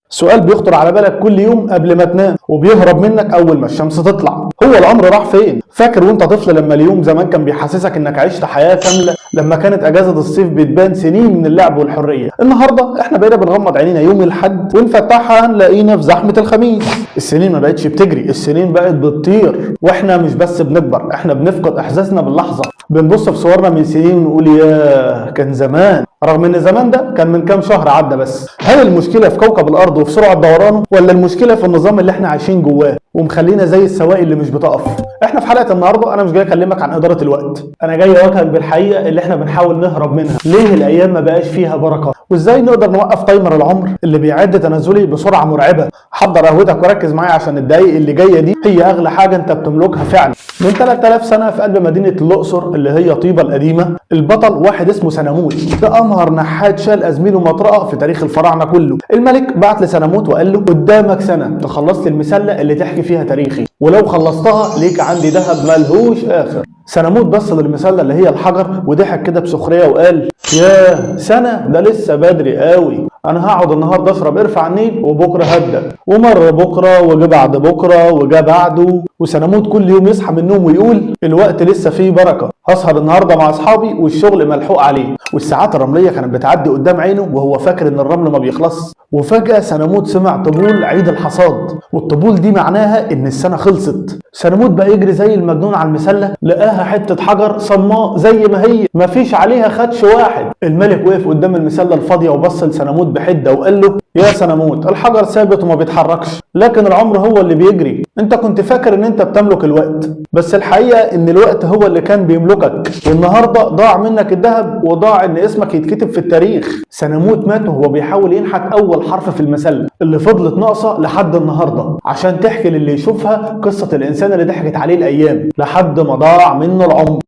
سؤال بيخطر على بالك كل يوم قبل ما تنام وبيهرب منك اول ما الشمس تطلع، هو العمر راح فين؟ فاكر وانت طفل لما اليوم زمان كان بيحسسك انك عشت حياة كاملة، لما كانت اجازة الصيف بتبان سنين من اللعب والحرية؟ النهاردة احنا بقينا بنغمض عينينا يوم الاحد ونفتحها نلاقينا في زحمة الخميس. السنين ما بقتش بتجري، السنين بقت بتطير، واحنا مش بس بنكبر، احنا بنفقد احساسنا باللحظة. بنبص في صورنا من سنين ونقول ياه كان زمان، رغم ان زمان ده كان من كام شهر عدى بس. هل المشكلة في كوكب الارض وفي سرعة دورانه، ولا المشكلة في النظام اللي احنا عايشين جواه ومخلينا زي السواقي اللي مش بتقف؟ احنا في حلقة النهارده انا مش جاي اكلمك عن ادارة الوقت، انا جاي اواجهك بالحقيقة اللي احنا بنحاول نهرب منها. ليه الايام ما بقاش فيها بركة؟ وازاي نقدر نوقف تايمر العمر اللي بيعد تنازلي بسرعة مرعبة؟ حضر قهوتك وركز معايا عشان الدقايق اللي جاية دي هي اغلى حاجة انت بتملكها فعلا. من 3000 سنة في قلب مدينة الاقصر اللي هي طيبة القديمة، البطل واحد اسمه سنموت، ده امهر نحات شال ازميله مطرقة في تاريخ الفراعنة كله. الملك بعت لسنموت وقال له قدامك سنة تخلص لي المسلة اللي تحكي فيها تاريخي، ولو خلصتها ليك عندي ذهب ملهوش اخر. سنموت بص للمسلة اللي هي الحجر وضحك كده بسخرية وقال ياه سنة ده لسه بدري قوي، انا هقعد النهارده اشرب ارفع النيل وبكره هبدا. ومر بكره وجا بعد بكره وجا بعده، وسنموت كل يوم يصحى من النوم ويقول الوقت لسه فيه بركه، هسهر النهارده مع اصحابي والشغل ملحوق عليه. والساعات الرمليه كانت بتعدي قدام عينه وهو فاكر ان الرمل ما بيخلص. وفجاه سنموت سمع طبول عيد الحصاد، والطبول دي معناها ان السنه خلصت. سنموت بقى يجري زي المجنون على المسله، لقاها حته حجر صماء زي ما هي، مفيش عليها خدش واحد. الملك وقف قدام المسله الفاضيه وبص لسنموت بحده وقال له يا سنموت الحجر ثابت وما بيتحركش، لكن العمر هو اللي بيجري. انت كنت فاكر ان انت بتملك الوقت، بس الحقيقه ان الوقت هو اللي كان بيملكك. والنهارده ضاع منك الذهب وضاع ان اسمك يتكتب في التاريخ. سنموت مات وهو بيحاول ينحت اول حرف في المسله اللي فضلت ناقصه لحد النهارده عشان تحكي للي يشوفها قصه الانسان اللي ضحكت عليه الايام لحد ما ضاع منه العمر.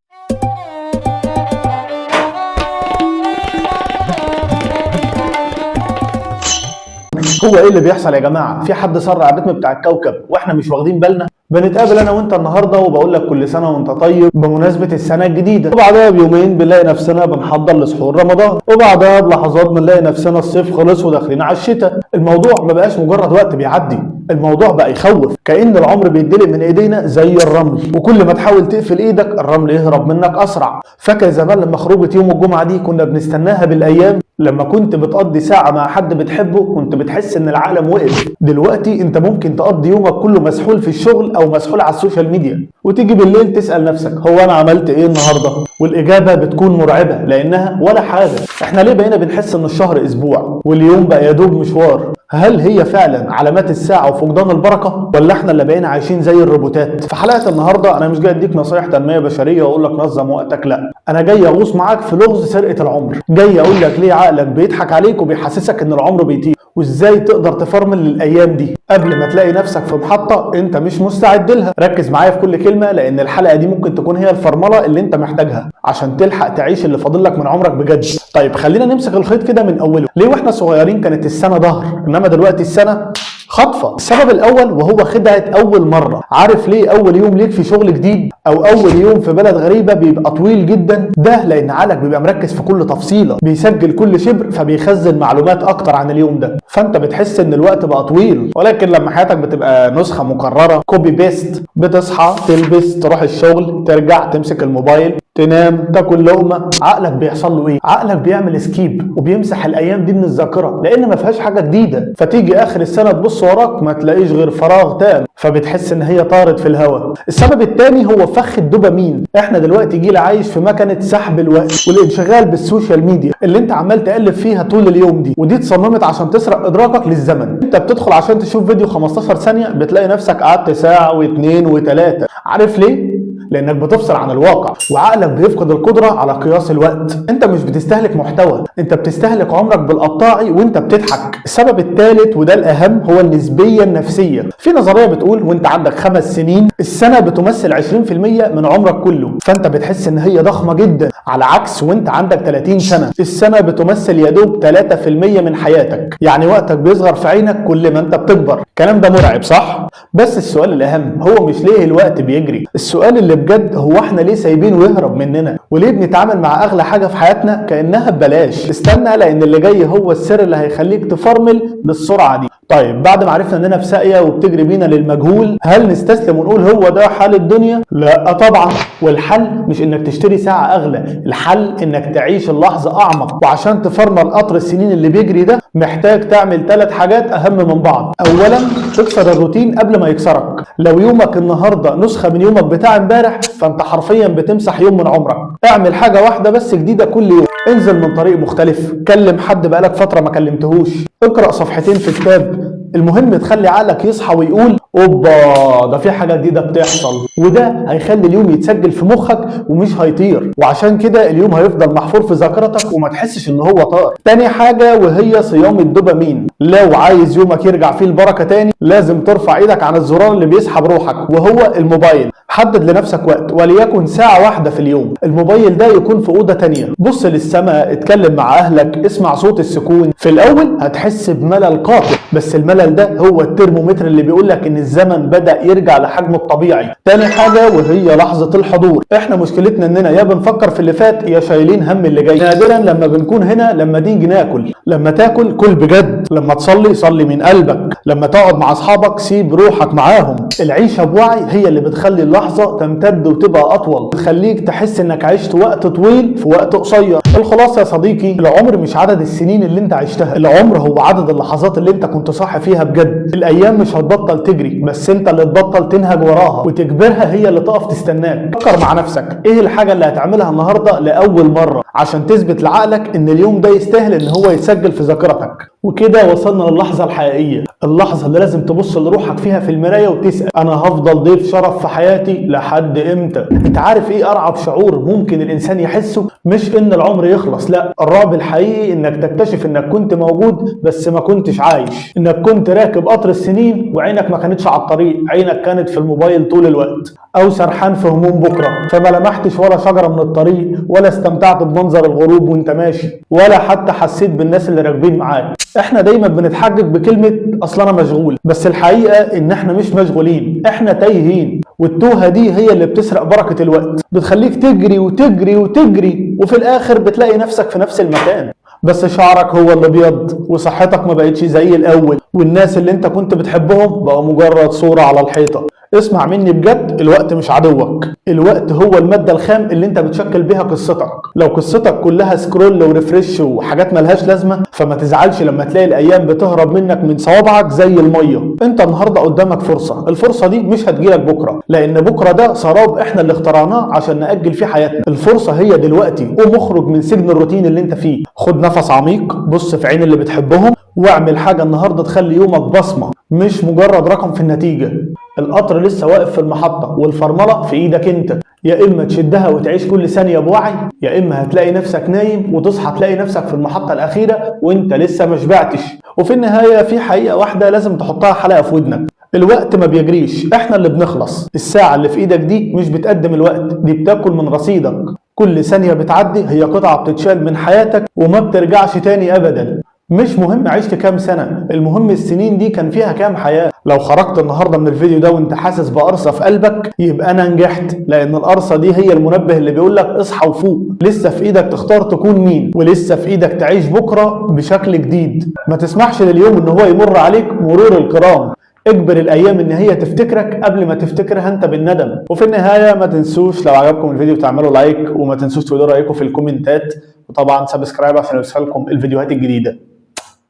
هو ايه اللي بيحصل يا جماعه؟ في حد سرع الريتم بتاع الكوكب واحنا مش واخدين بالنا؟ بنتقابل انا وانت النهارده وبقول لك كل سنه وانت طيب بمناسبه السنه الجديده، وبعدها بيومين بنلاقي نفسنا بنحضر لسحور رمضان، وبعدها بلحظات بنلاقي نفسنا الصيف خلص وداخلين على الشتاء. الموضوع ما بقاش مجرد وقت بيعدي، الموضوع بقى يخوف، كأن العمر بيدلق من ايدينا زي الرمل، وكل ما تحاول تقفل ايدك الرمل يهرب منك اسرع. فاكر زمان لما خروجه يوم الجمعه دي كنا بنستناها بالايام؟ لما كنت بتقضي ساعة مع حد بتحبه كنت بتحس ان العالم وقف. دلوقتي انت ممكن تقضي يومك كله مسحول في الشغل او مسحول على السوشيال ميديا، وتيجي بالليل تسأل نفسك هو انا عملت ايه النهاردة؟ والاجابة بتكون مرعبة لانها ولا حاجة. احنا ليه بقينا بنحس ان الشهر اسبوع واليوم بقى يدوب مشوار؟ هل هي فعلا علامات الساعة وفقدان البركة، ولا احنا اللي بقينا عايشين زي الروبوتات؟ في حلقة النهاردة انا مش جاي اديك نصايح تنمية بشرية واقول لك نظم وقتك، لا، انا جاي اغوص معاك في لغز سرقة العمر، جاي اقول لك ليه عقلك بيضحك عليك وبيحسسك ان العمر بيطير، وازاي تقدر تفرمل للايام دي قبل ما تلاقي نفسك في محطة انت مش مستعد لها. ركز معايا في كل كلمة لان الحلقة دي ممكن تكون هي الفرملة اللي انت محتاجها عشان تلحق تعيش اللي فاضل لك من عمرك بجد. طيب خلينا نمسك الخيط كده من اوله. ليه واحنا صغيرين كانت السنة ظهر انما دلوقتي السنة خطفة؟ السبب الاول وهو خدعة اول مرة. عارف ليه اول يوم ليك في شغل جديد او اول يوم في بلد غريبة بيبقى طويل جدا؟ ده لان عقلك بيبقى مركز في كل تفصيلة، بيسجل كل شبر، فبيخزن معلومات اكتر عن اليوم ده، فانت بتحس ان الوقت بقى طويل. ولكن لما حياتك بتبقى نسخة مكررة كوبي بيست، بتصحى تلبس تروح الشغل ترجع تمسك الموبايل تنام تاكل لقمه، عقلك بيحصل له ايه؟ عقلك بيعمل سكيب وبيمسح الايام دي من الذاكره لان ما فيهاش حاجه جديده. فتيجي اخر السنه تبص وراك ما تلاقيش غير فراغ تام، فبتحس ان هي طارت في الهواء. السبب الثاني هو فخ الدوبامين. احنا دلوقتي جيل عايش في مكنه سحب الوقت والانشغال بالسوشيال ميديا اللي انت عمال تقلب فيها طول اليوم دي، ودي اتصممت عشان تسرق ادراكك للزمن. انت بتدخل عشان تشوف فيديو 15 ثانيه بتلاقي نفسك قعدت ساعه واثنين وثلاثه. عارف ليه؟ لانك بتفصل عن الواقع وعقلك بيفقد القدره على قياس الوقت. انت مش بتستهلك محتوى، انت بتستهلك عمرك بالقطاعي وانت بتضحك. السبب الثالث وده الاهم هو النسبيه النفسيه. في نظريه بتقول وانت عندك 5 سنين السنه بتمثل 20% من عمرك كله، فانت بتحس ان هي ضخمه جدا، على عكس وانت عندك 30 سنه السنه بتمثل يا دوب 3% من حياتك. يعني وقتك بيصغر في عينك كل ما انت بتكبر. الكلام ده مرعب صح؟ بس السؤال الاهم هو مش ليه الوقت بيجري، السؤال اللي بجد هو احنا ليه سايبينه يهرب مننا؟ وليه بنتعامل مع اغلى حاجه في حياتنا كانها ببلاش؟ استنى لان اللي جاي هو السر اللي هيخليك تفرمل للسرعه دي. طيب بعد ما عرفنا اننا في ساقيه وبتجري بينا للمجهول، هل نستسلم ونقول هو ده حال الدنيا؟ لا طبعا. والحل مش انك تشتري ساعه اغلى، الحل انك تعيش اللحظه اعمق. وعشان تفرمل قطر السنين اللي بيجري ده محتاج تعمل 3 حاجات اهم من بعض. اولا تكسر الروتين قبل ما يكسرك. لو يومك النهارده نسخه من يومك بتاع امبارح فانت حرفيا بتمسح يوم من عمرك. اعمل حاجه واحده بس جديده كل يوم، انزل من طريق مختلف، كلم حد بقالك فتره ما كلمتهوش، اقرا صفحتين في كتاب. المهم تخلي عقلك يصحى ويقول اوبا ده في حاجه جديده بتحصل، وده هيخلي اليوم يتسجل في مخك ومش هيطير. وعشان كده اليوم هيفضل محفور في ذاكرتك وما تحسش ان هو طار. تاني حاجه وهي صيام الدوبامين. لو عايز يومك يرجع فيه البركه تاني لازم ترفع ايدك عن الزرار اللي بيسحب روحك وهو الموبايل. حدد لنفسك وقت وليكن ساعة واحدة في اليوم، الموبايل ده يكون في أوضة تانية، بص للسماء، اتكلم مع أهلك، اسمع صوت السكون. في الأول هتحس بملل قاتل، بس الملل ده هو الترمومتر اللي بيقولك إن الزمن بدأ يرجع لحجمه الطبيعي. تاني حاجة وهي لحظة الحضور. احنا مشكلتنا إننا يا بنفكر في اللي فات يا شايلين هم اللي جاي. نادرا لما بنكون هنا لما نيجي ناكل، لما تاكل كل بجد، لما تصلي صلي من قلبك، لما تقعد مع أصحابك سيب روحك معاهم. العيشة بوعي هي اللي بتخلي اللحظة تمتد وتبقى أطول، تخليك تحس إنك عشت وقت طويل في وقت قصير. الخلاصة يا صديقي، العمر مش عدد السنين اللي أنت عشتها، العمر هو عدد اللحظات اللي أنت كنت صاحي فيها بجد. الأيام مش هتبطل تجري، بس أنت اللي تبطل تنهج وراها وتجبرها هي اللي تقف تستناك. فكر مع نفسك إيه الحاجة اللي هتعملها النهاردة لأول مرة عشان تثبت لعقلك إن اليوم ده يستاهل إن هو يتسجل في ذاكرتك. وكده وصلنا للحظة الحقيقية، اللحظة اللي لازم تبص لروحك فيها في المراية وتسأل أنا هفضل ضيف شرف في حياتي لحد إمتى؟ أنت عارف إيه أرعب شعور ممكن الإنسان يحسه؟ مش إن العمر يخلص، لا، الرعب الحقيقي إنك تكتشف إنك كنت موجود بس ما كنتش عايش، إنك كنت راكب قطر السنين وعينك ما كانتش على الطريق، عينك كانت في الموبايل طول الوقت، أو سرحان في هموم بكرة فما لمحتش ولا شجرة من الطريق، ولا استمتعت بمنظر الغروب وأنت ماشي، ولا حتى حسيت بالناس اللي راكبين معاك. احنا دايما بنتحجج بكلمة اصل انا مشغول، بس الحقيقة ان احنا مش مشغولين، احنا تايهين. والتوهة دي هي اللي بتسرق بركة الوقت، بتخليك تجري وتجري وتجري وفي الاخر بتلاقي نفسك في نفس المكان، بس شعرك هو اللي ابيض وصحتك ما بقتش زي الاول، والناس اللي انت كنت بتحبهم بقوا مجرد صورة على الحيطة. اسمع مني بجد، الوقت مش عدوك، الوقت هو المادة الخام اللي انت بتشكل بيها قصتك. لو قصتك كلها سكرول وريفرش وحاجات ملهاش لازمة فما تزعلش لما تلاقي الايام بتهرب منك من صوابعك زي المية. انت النهاردة قدامك فرصة، الفرصة دي مش هتجيلك بكرة، لان بكرة ده سراب احنا اللي اخترعناه عشان نأجل فيه حياتنا. الفرصة هي دلوقتي، قوم اخرج من سجن الروتين اللي انت فيه، خد نفس عميق، بص في عين اللي بتحبهم، واعمل حاجة النهاردة تخلي يومك بصمة مش مجرد رقم في النتيجة. القطر لسه واقف في المحطة والفرملة في ايدك انت، يا اما تشدها وتعيش كل ثانية بوعي، يا اما هتلاقي نفسك نايم وتصحى تلاقي نفسك في المحطة الاخيرة وانت لسه ما شبعتش. وفي النهاية في حقيقة واحدة لازم تحطها حلقة في ودنك، الوقت ما بيجريش، احنا اللي بنخلص. الساعة اللي في ايدك دي مش بتقدم الوقت، دي بتاكل من رصيدك. كل ثانية بتعدي هي قطعة بتتشال من حياتك وما بترجعش تاني ابدا. مش مهم عشت كام سنة، المهم السنين دي كان فيها كام حياة. لو خرجت النهاردة من الفيديو ده وانت حاسس بقرصة في قلبك يبقى انا نجحت، لان القرصة دي هي المنبه اللي بيقولك اصحى وفوق. لسه في ايدك تختار تكون مين، ولسه في ايدك تعيش بكرة بشكل جديد. ما تسمحش لليوم ان هو يمر عليك مرور الكرام، اجبر الايام ان هي تفتكرك قبل ما تفتكرها انت بالندم. وفي النهاية ما تنسوش لو عجبكم الفيديو تعملوا لايك، وما تنسوش تقولوا رايكم في الكومنتات، وطبعا سبسكرايب عشان يوصلكم الفيديوهات الجديدة.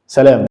سلام.